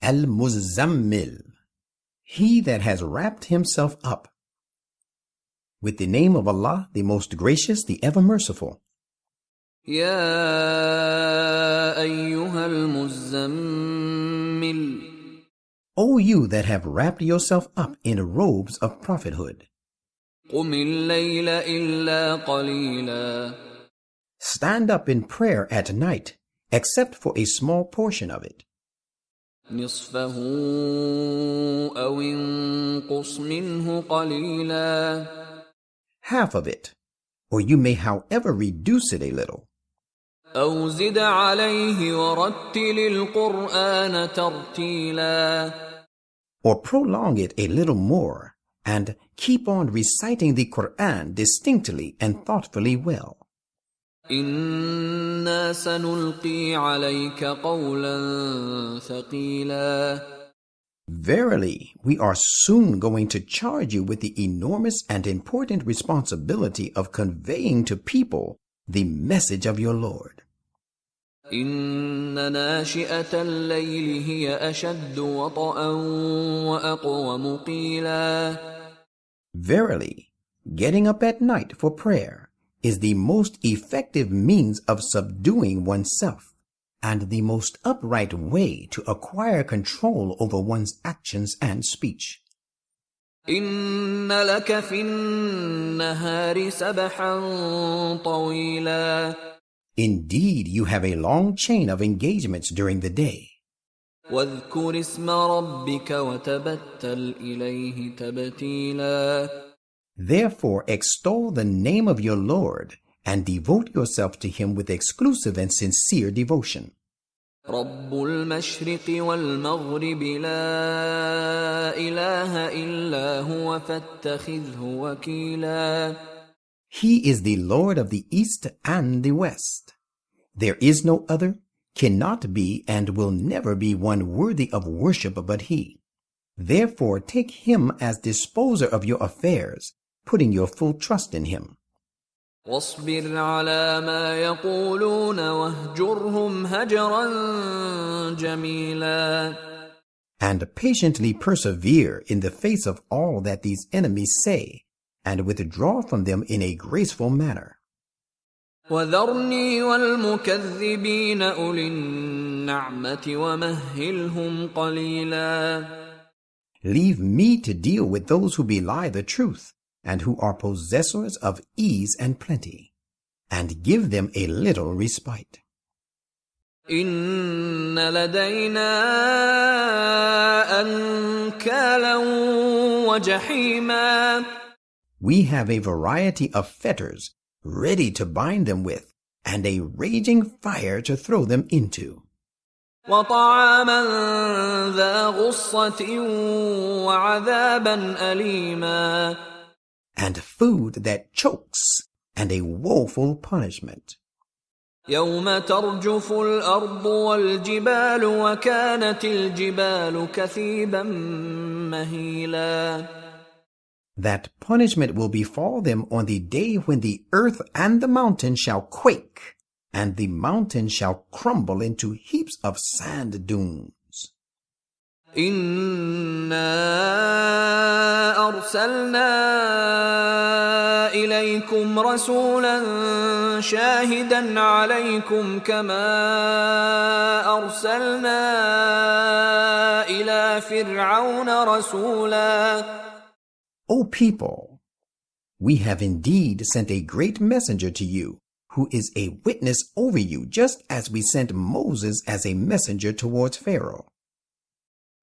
Al-Muzzammil, he that has wrapped himself up. With the name of Allah, the most gracious, the ever merciful. يا أيها المزمل O you that have wrapped yourself up in robes of prophethood. قم الليل إلا قليلا Stand up in prayer at night, except for a small portion of it. نصفه أو انقص منه قليلا Half of it, or you may however reduce it a little. أو زد عليه ورتل القرآن ترتيلا Or prolong it a little more, and keep on reciting the Quran distinctly and thoughtfully well. إنا سنلقي عليك قولا ثقيلا Verily, we are soon going to charge you with the enormous and important responsibility of conveying to people the message of your Lord. إن ناشئة الليل هي أشد وطئا وأقوم قيلا Verily, getting up at night for prayer is the most effective means of subduing oneself and the most upright way to acquire control over one's actions and speech. إن لك في النهار سبحا طويلا Indeed, you have a long chain of engagements during the day. واذكر اسم ربك وتبتل إليه تبتيلا Therefore, extol the name of your Lord and devote yourself to him with exclusive and sincere devotion. رب المشرق والمغرب لا إله إلا هو فاتخذه وكيلا He is the Lord of the East and the West. There is no other, cannot be, and will never be one worthy of worship but he. Therefore take him as disposer of your affairs, putting your full trust in him. واصبر على ما يقولون واهجرهم هجرا جميلا And patiently persevere in the face of all that these enemies say, and withdraw from them in a graceful manner. وذرني والمكذبين أولي النعمة ومهلهم قليلا Leave me to deal with those who belie the truth, and who are possessors of ease and plenty, and give them a little respite. إن لدينا أنكالا وجحيما We have a variety of fetters ready to bind them with, and a raging fire to throw them into. وطعاما ذا غصة وعذابا أليما And food that chokes, and a woeful punishment. يوم ترجف الأرض والجبال وكانت الجبال كثيبا مهيلا That punishment will befall them on the day when the earth and the mountain shall quake, and the mountain shall crumble into heaps of sand dunes. إنا أرسلنا إليكم رسولا شاهدا عليكم كما أرسلنا إلى فرعون رسولا O people, we have indeed sent a great messenger to you, who is a witness over you, just as we sent Moses as a messenger towards Pharaoh.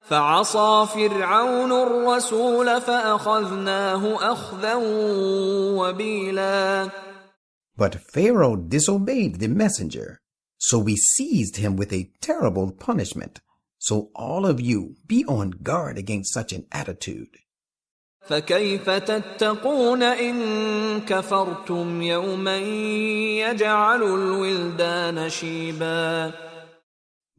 فعصى فرعون الرسول فأخذناه أخذا وبيلا But Pharaoh disobeyed the messenger, so we seized him with a terrible punishment. So all of you be on guard against such an attitude. فكيف تتقون إن كفرتم يوما يجعل الولدان شيبا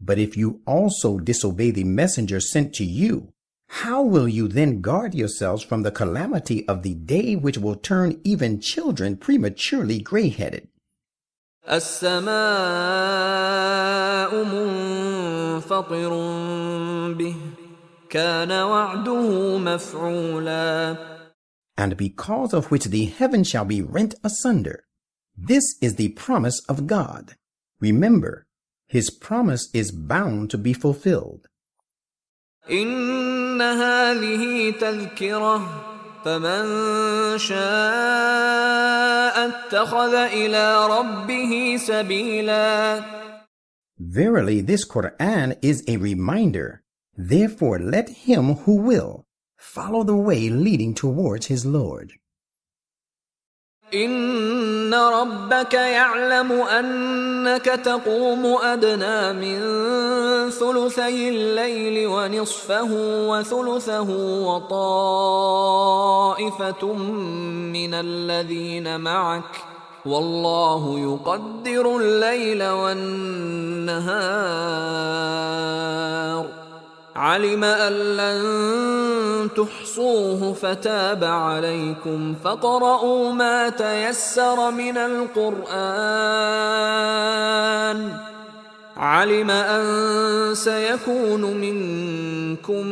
But if you also disobey the messenger sent to you, how will you then guard yourselves from the calamity of the day which will turn even children prematurely gray-headed? السماء منفطر به كان وعده مفعولا. And because of which the heaven shall be rent asunder. This is the promise of God. Remember, his promise is bound to be fulfilled. إن هذه تذكرة فمن شاء اتخذ إلى ربه سبيلا. Verily, this Quran is a reminder. Therefore, let him who will follow the way leading towards his Lord. إن ربك يعلم أنك تقوم أدنى من ثلثي الليل ونصفه وثلثه وطائفة من الذين معك والله يقدر الليل والنهار علم أن لن تحصوه فتاب عليكم فاقرؤوا ما تيسر من القرآن علم أن سيكون منكم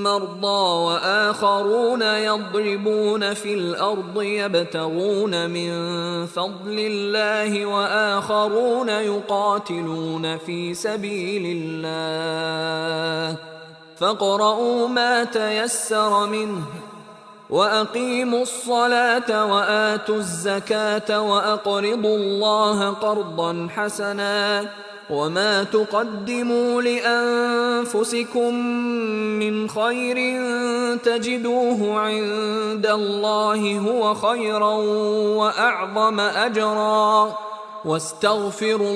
مرضى وآخرون يضربون في الأرض يبتغون من فضل الله وآخرون يقاتلون في سبيل الله فاقرؤوا ما تيسر منه وأقيموا الصلاة وآتوا الزكاة وأقرضوا الله قرضا حسنا وما تقدموا لأنفسكم من خير تجدوه عند الله هو خيرا وأعظم أجرا واستغفروا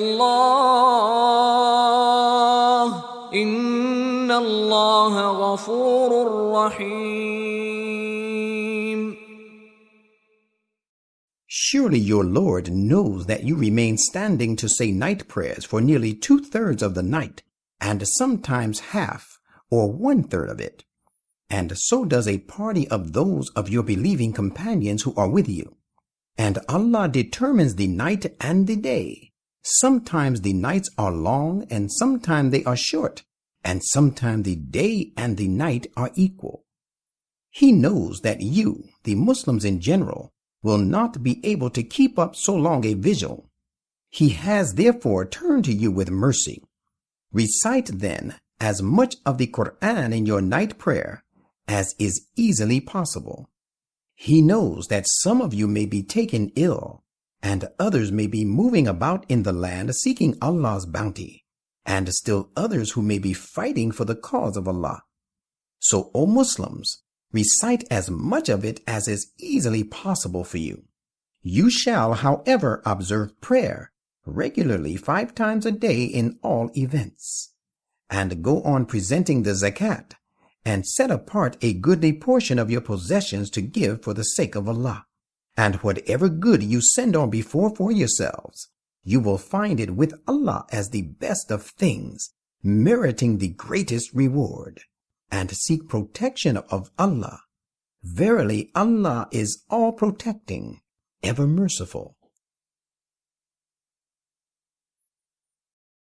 الله إن الله غفور رحيم. Surely your Lord knows that you remain standing to say night prayers for nearly 2/3 of the night, and sometimes half or 1/3 of it. And so does a party of those of your believing companions who are with you. And Allah determines the night and the day. Sometimes the nights are long, and sometimes they are short, and sometimes the day and the night are equal. He knows that you, the Muslims in general, will not be able to keep up so long a vigil. He has therefore turned to you with mercy. Recite then as much of the Quran in your night prayer as is easily possible. He knows that some of you may be taken ill, and others may be moving about in the land seeking Allah's bounty, and still others who may be fighting for the cause of Allah. So, O Muslims, recite as much of it as is easily possible for you. You shall, however, observe prayer regularly 5 times a day in all events, and go on presenting the zakat, and set apart a goodly portion of your possessions to give for the sake of Allah. And whatever good you send on before for yourselves, you will find it with Allah as the best of things, meriting the greatest reward. And seek protection of Allah. Verily, Allah is all protecting, ever merciful.